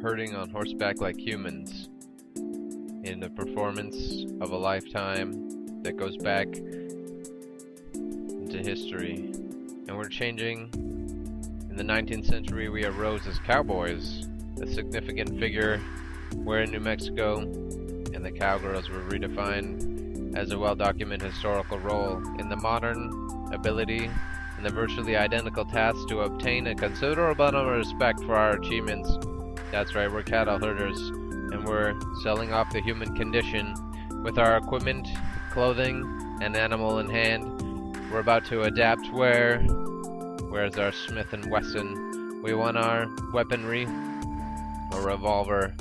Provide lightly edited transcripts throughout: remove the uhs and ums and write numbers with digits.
herding on horseback like humans in a performance of a lifetime that goes back into history. And we're changing. In the 19th century, we arose as cowboys, a significant figure. We're in New Mexico, and the cowgirls were redefined as a well-documented historical role. In the modern ability and the virtually identical task to obtain a considerable amount of respect for our achievements. That's right, we're cattle herders, and we're selling off the human condition with our equipment, clothing, and animal in hand. We're about to adapt. Where's our Smith & Wesson? We want our weaponry, a revolver,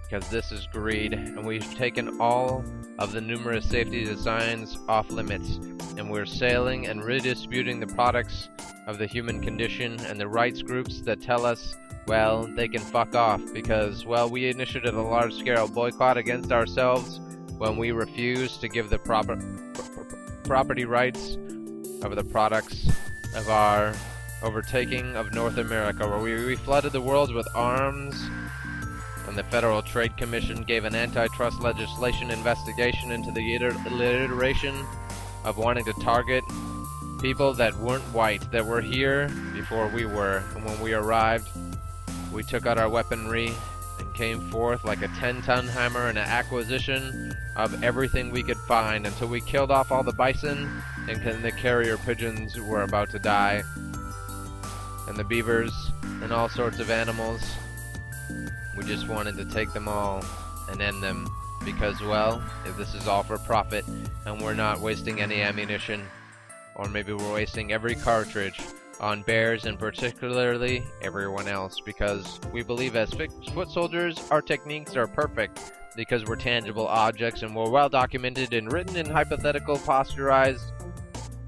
because this is greed, and we've taken all of the numerous safety designs off limits, and we're sailing and redisputing the products of the human condition and the rights groups that tell us, well, they can fuck off because, well, we initiated a large-scale boycott against ourselves when we refused to give the property rights of the products of our overtaking of North America, where we flooded the world with arms, and the Federal Trade Commission gave an antitrust legislation investigation into the iteration of wanting to target people that weren't white, that were here before we were. And when we arrived, we took out our weaponry and came forth like a 10-ton hammer in an acquisition of everything we could find until we killed off all the bison and the carrier pigeons were about to die, and the beavers and all sorts of animals. We just wanted to take them all and end them because, well, if this is all for profit and we're not wasting any ammunition, or maybe we're wasting every cartridge on bears and particularly everyone else, because we believe as foot soldiers our techniques are perfect because we're tangible objects and we're well documented and written in hypothetical posturized,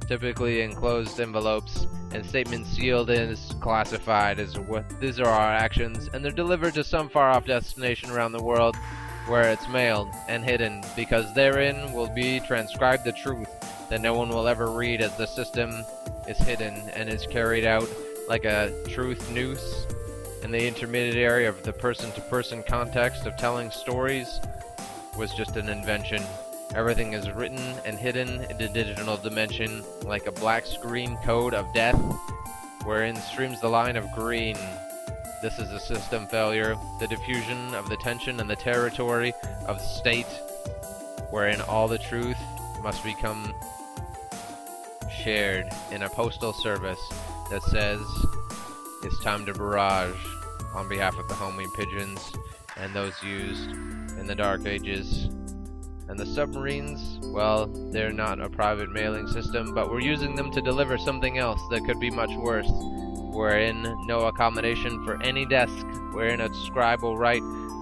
typically enclosed envelopes, and statements sealed and classified as what these are our actions, and they're delivered to some far-off destination around the world where it's mailed and hidden, because therein will be transcribed the truth that no one will ever read, as the system is hidden and is carried out like a truth noose in the intermediary of the person-to-person context of telling stories was just an invention. Everything is written and hidden in the digital dimension like a black screen code of death, wherein streams the line of green. This is a system failure, the diffusion of the tension and the territory of state, wherein all the truth must become shared in a postal service that says it's time to barrage on behalf of the homing pigeons and those used in the Dark Ages. And the submarines, well, they're not a private mailing system, but we're using them to deliver something else that could be much worse, wherein no accommodation for any desk, wherein a scribe or write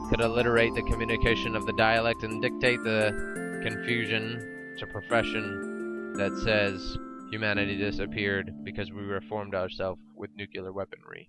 could alliterate the communication of the dialect and dictate the confusion to profession that says humanity disappeared because we reformed ourselves with nuclear weaponry.